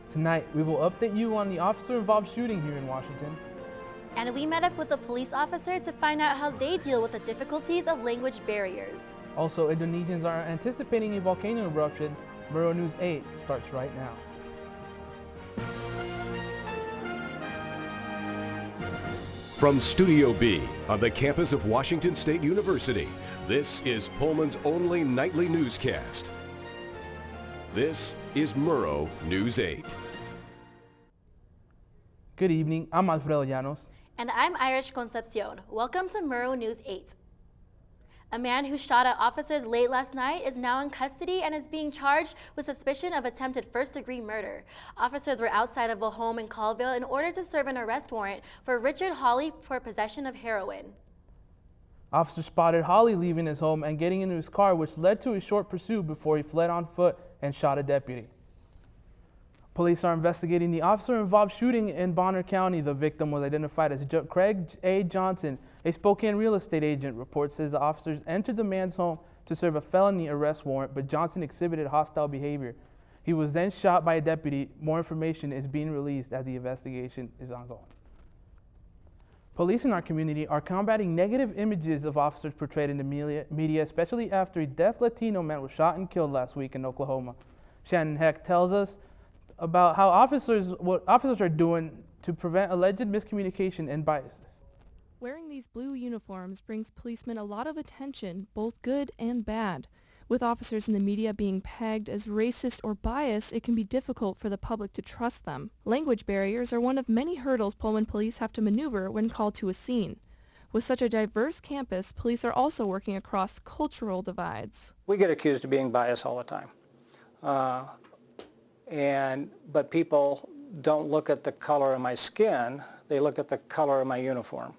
Tonight, we will update you on the officer-involved shooting here in Washington. And we met up with a police officer to find out how they deal with the difficulties of language barriers. Also, Indonesians are anticipating a volcano eruption. Murrow News 8 starts right now. From Studio B on the campus of Washington State University, this is Pullman's only nightly newscast. This is Murrow News 8. Good evening, I'm Alfredo Llanos. And I'm Irish Concepcion. Welcome to Murrow News 8. A man who shot at officers late last night is now in custody and is being charged with suspicion of attempted first-degree murder. Officers were outside of a home in Colville in order to serve an arrest warrant for Richard Hawley for possession of heroin. Officers spotted Hawley leaving his home and getting into his car, which led to a short pursuit before he fled on foot and shot a deputy. Police are investigating the officer-involved shooting in Bonner County. The victim was identified as Craig A. Johnson. A Spokane real estate agent report says the officers entered the man's home to serve a felony arrest warrant, but Johnson exhibited hostile behavior. He was then shot by a deputy. More information is being released as the investigation is ongoing. Police in our community are combating negative images of officers portrayed in the media, especially after a deaf Latino man was shot and killed last week in Oklahoma. Shannon Heck tells us about how what officers are doing to prevent alleged miscommunication and biases. Wearing these blue uniforms brings policemen a lot of attention, both good and bad. With officers in the media being pegged as racist or biased, it can be difficult for the public to trust them. Language barriers are one of many hurdles Pullman police have to maneuver when called to a scene. With such a diverse campus, police are also working across cultural divides. We get accused of being biased all the time. But people don't look at the color of my skin, they look at the color of my uniform.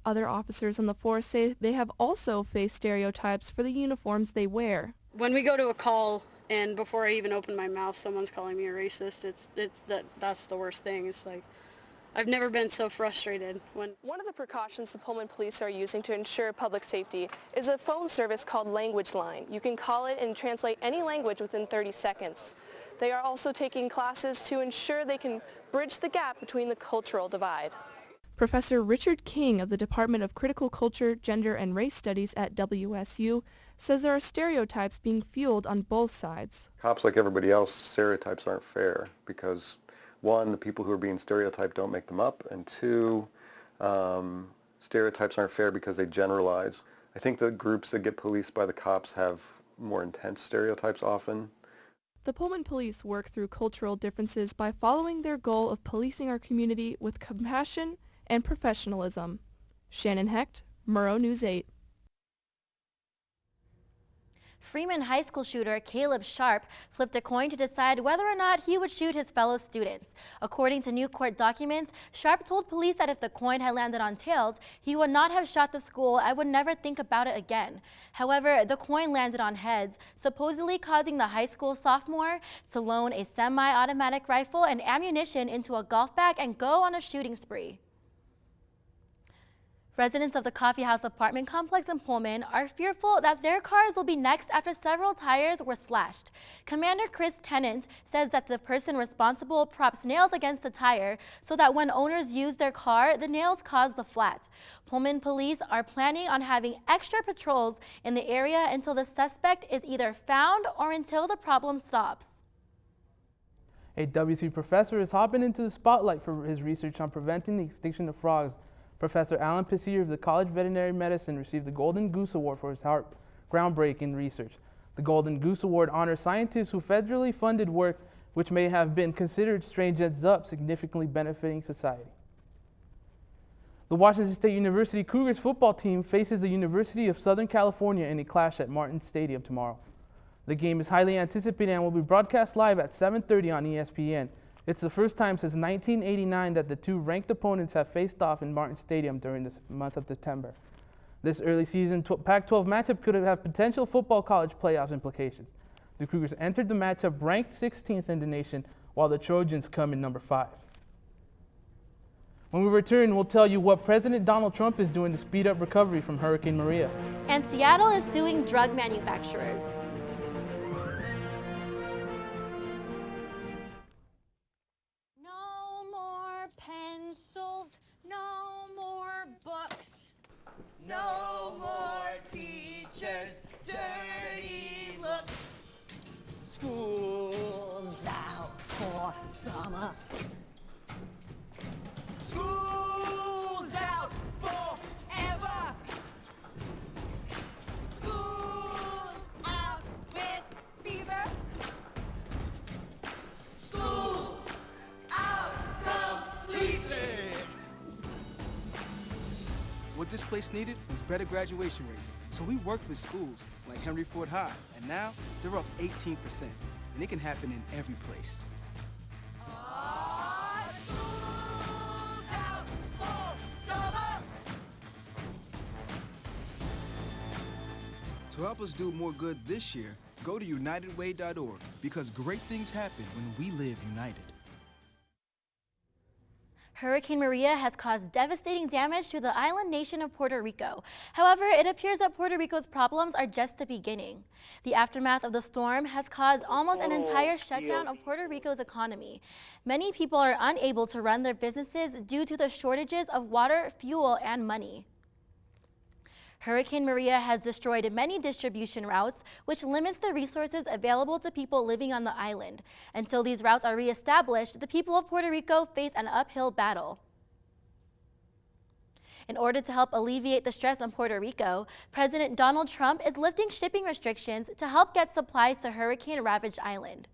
Other officers on the force say they have also faced stereotypes for the uniforms they wear. When we go to a call and before I even open my mouth, someone's calling me a racist, that's the worst thing. It's like, I've never been so frustrated. One of the precautions the Pullman police are using to ensure public safety is a phone service called Language Line. You can call it and translate any language within 30 seconds. They are also taking classes to ensure they can bridge the gap between the cultural divide. Professor Richard King of the Department of Critical Culture, Gender, and Race Studies at WSU says there are stereotypes being fueled on both sides. Cops, like everybody else, stereotypes aren't fair because, one, the people who are being stereotyped don't make them up, and two, stereotypes aren't fair because they generalize. I think the groups that get policed by the cops have more intense stereotypes often. The Pullman police work through cultural differences by following their goal of policing our community with compassion and professionalism. Shannon Hecht, Murrow News 8. Freeman High School shooter Caleb Sharp flipped a coin to decide whether or not he would shoot his fellow students. According to new court documents, Sharp told police that if the coin had landed on tails, he would not have shot the school and would never think about it again. However, the coin landed on heads, supposedly causing the high school sophomore to loan a semi-automatic rifle and ammunition into a golf bag and go on a shooting spree. Residents of the Coffee House apartment complex in Pullman are fearful that their cars will be next after several tires were slashed. Commander Chris Tennant says that the person responsible props nails against the tire so that when owners use their car, the nails cause the flat. Pullman police are planning on having extra patrols in the area until the suspect is either found or until the problem stops. A WC professor is hopping into the spotlight for his research on preventing the extinction of frogs. Professor Alan Pissier of the College of Veterinary Medicine received the Golden Goose Award for his groundbreaking research. The Golden Goose Award honors scientists who federally funded work which may have been considered strange ends up significantly benefiting society. The Washington State University Cougars football team faces the University of Southern California in a clash at Martin Stadium tomorrow. The game is highly anticipated and will be broadcast live at 7:30 on ESPN. It's the first time since 1989 that the two ranked opponents have faced off in Martin Stadium during this month of September. This early season Pac-12 matchup could have potential football college playoffs implications. The Cougars entered the matchup ranked 16th in the nation, while the Trojans come in number 5. When we return, we'll tell you what President Donald Trump is doing to speed up recovery from Hurricane Maria. And Seattle is suing drug manufacturers. No more teachers, dirty look. School's out for summer. School's out forever. School out with fever. School's out completely. What this place needed was better graduation rates. So we worked with schools like Henry Ford High, and now they're up 18%. And it can happen in every place. School's out for summer. To help us do more good this year, go to unitedway.org, because great things happen when we live united. Hurricane Maria has caused devastating damage to the island nation of Puerto Rico. However, it appears that Puerto Rico's problems are just the beginning. The aftermath of the storm has caused almost an entire shutdown of Puerto Rico's economy. Many people are unable to run their businesses due to the shortages of water, fuel, and money. Hurricane Maria has destroyed many distribution routes, which limits the resources available to people living on the island. Until these routes are reestablished, the people of Puerto Rico face an uphill battle. In order to help alleviate the stress on Puerto Rico, President Donald Trump is lifting shipping restrictions to help get supplies to hurricane-ravaged island.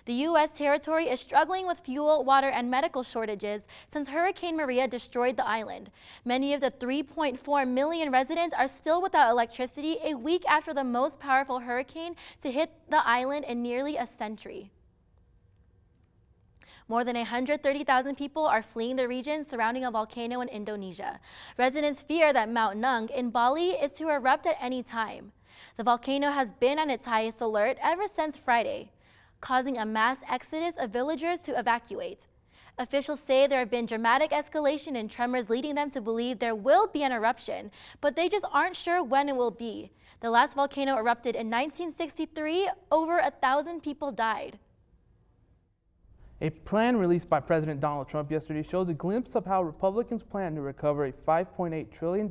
The U.S. territory is struggling with fuel, water, and medical shortages since Hurricane Maria destroyed the island. Many of the 3.4 million residents are still without electricity a week after the most powerful hurricane to hit the island in nearly a century. More than 130,000 people are fleeing the region surrounding a volcano in Indonesia. Residents fear that Mount Nung in Bali is to erupt at any time. The volcano has been on its highest alert ever since Friday, causing a mass exodus of villagers to evacuate. Officials say there have been dramatic escalation and tremors, leading them to believe there will be an eruption, but they just aren't sure when it will be. The last volcano erupted in 1963. Over 1,000 people died. A plan released by President Donald Trump yesterday shows a glimpse of how Republicans plan to recover a $5.8 trillion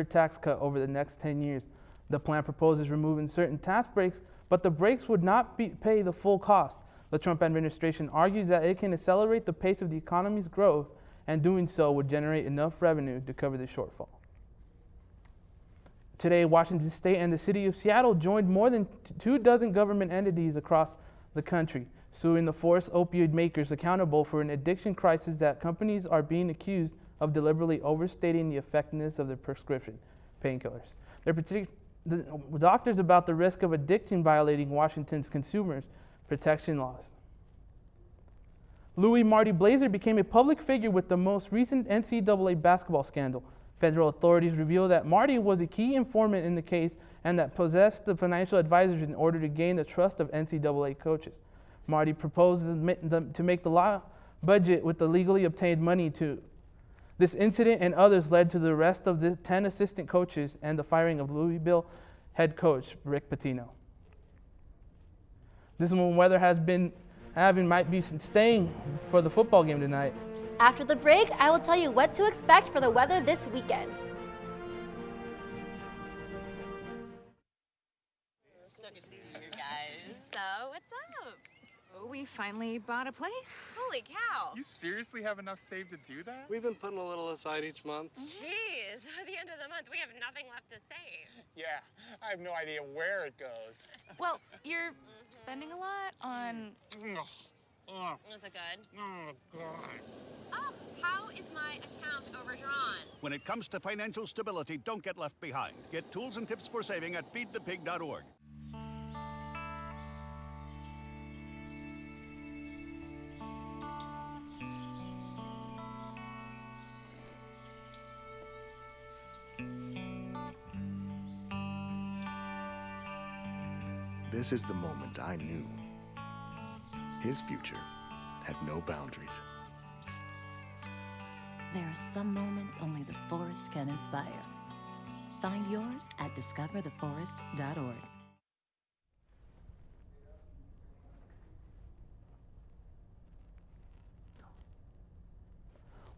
tax cut over the next 10 years. The plan proposes removing certain tax breaks, but the breaks would not pay the full cost. The Trump administration argues that it can accelerate the pace of the economy's growth, and doing so would generate enough revenue to cover the shortfall. Today, Washington State and the city of Seattle joined more than 24 government entities across the country, suing the forced opioid makers accountable for an addiction crisis that companies are being accused of deliberately overstating the effectiveness of their prescription painkillers. The doctors about the risk of addiction violating Washington's consumers protection laws. Louis Marty Blazer became a public figure with the most recent NCAA basketball scandal. Federal authorities revealed that Marty was a key informant in the case and that possessed the financial advisors in order to gain the trust of NCAA coaches. Marty proposed to make the law budget with the legally obtained money to. This incident and others led to the arrest of the 10 assistant coaches and the firing of Louisville head coach Rick Pitino. This warm weather might be staying for the football game tonight. After the break, I will tell you what to expect for the weather this weekend. So good to see you guys. So, what's up? Oh, we finally bought a place. Holy cow. You seriously have enough saved to do that? We've been putting a little aside each month. Jeez, at the end of the month, we have nothing left to save. Yeah, I have no idea where it goes. Well, you're spending a lot on... Was it good? Oh, God. Oh, how is my account overdrawn? When it comes to financial stability, don't get left behind. Get tools and tips for saving at feedthepig.org. This is the moment I knew. His future had no boundaries. There are some moments only the forest can inspire. Find yours at discovertheforest.org.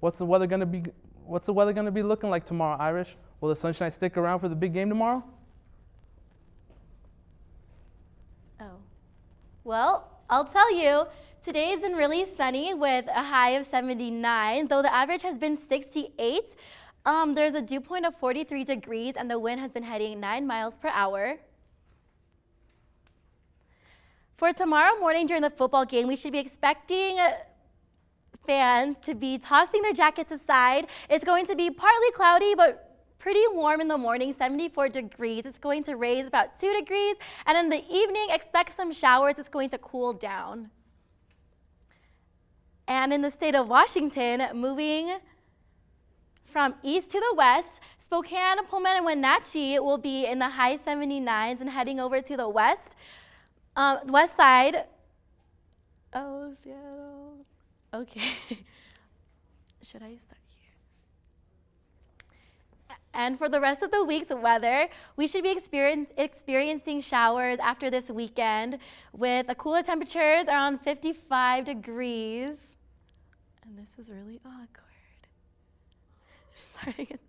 What's the weather going to be looking like tomorrow, Irish? Will the sunshine stick around for the big game tomorrow? Oh. Well, I'll tell you, today's been really sunny with a high of 79, though the average has been 68. There's a dew point of 43 degrees and the wind has been heading 9 miles per hour. For tomorrow morning during the football game, we should be expecting fans to be tossing their jackets aside. It's going to be partly cloudy, but pretty warm in the morning, 74 degrees. It's going to raise about 2 degrees. And in the evening, expect some showers. It's going to cool down. And in the state of Washington, moving from east to the west, Spokane, Pullman, and Wenatchee will be in the high 79s and heading over to the west. West side. Oh, Seattle. Okay. Should I start here? And for the rest of the week's weather, we should be experiencing showers after this weekend with cooler temperatures around 55 degrees. And this is really awkward. Starting it.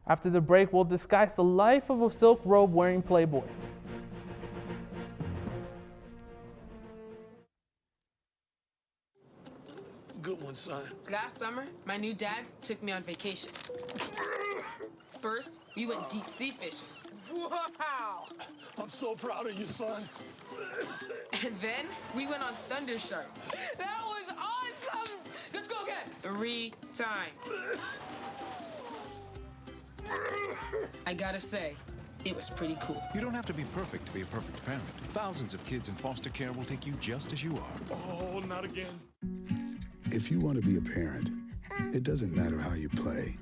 After the break, we'll discuss the life of a silk robe wearing playboy. Good one, son. Last summer, my new dad took me on vacation. First, we went deep sea fishing. Wow! I'm so proud of you, son. And then we went on Thunder Shark. That was awesome! Let's go again. 3 times. I gotta say, it was pretty cool. You don't have to be perfect to be a perfect parent. Thousands of kids in foster care will take you just as you are. Oh, not again. If you want to be a parent, it doesn't matter how you play,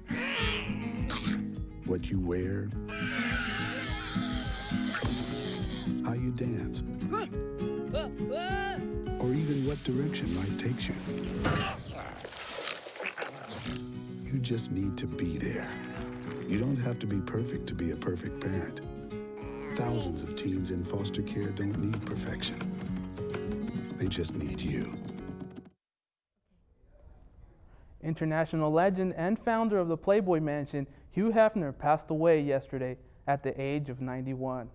what you wear, how you dance, or even what direction life takes you. You just need to be there. You don't have to be perfect to be a perfect parent. Thousands of teens in foster care don't need perfection. They just need you. International legend and founder of the Playboy Mansion, Hugh Hefner, passed away yesterday at the age of 91.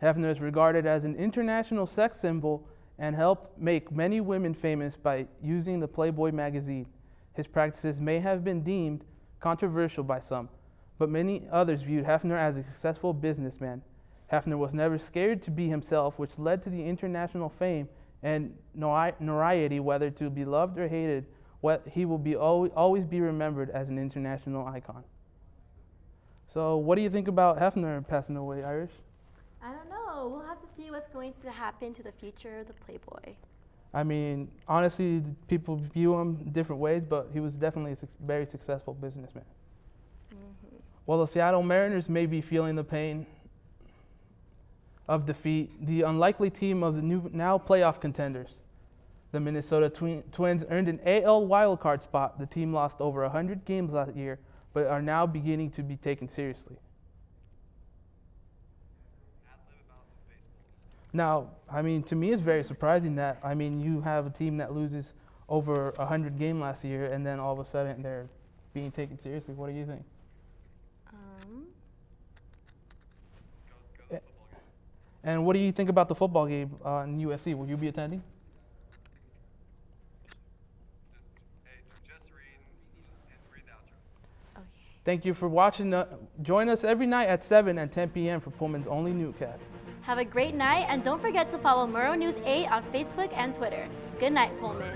Hefner is regarded as an international sex symbol and helped make many women famous by using the Playboy magazine. His practices may have been deemed controversial by some, but many others viewed Hefner as a successful businessman. Hefner was never scared to be himself, which led to the international fame and notoriety, whether to be loved or hated. He will be always be remembered as an international icon. So what do you think about Hefner passing away, Irish? I don't know. We'll have to see what's going to happen to the future of the Playboy. I mean, honestly, people view him different ways, but he was definitely a very successful businessman. Mm-hmm. Well, the Seattle Mariners may be feeling the pain of defeat. The unlikely team of the now playoff contenders, the Minnesota Twins, earned an AL wildcard spot. The team lost over 100 games last year, but are now beginning to be taken seriously. Now, I mean, to me, it's very surprising that, I mean, you have a team that loses over 100 games last year, and then all of a sudden they're being taken seriously. What do you think? And what do you think about the football game in USC? Will you be attending? Thank you for watching. Join us every night at 7 and 10 p.m. for Pullman's only newscast. Have a great night, and don't forget to follow Murrow News 8 on Facebook and Twitter. Good night, Pullman.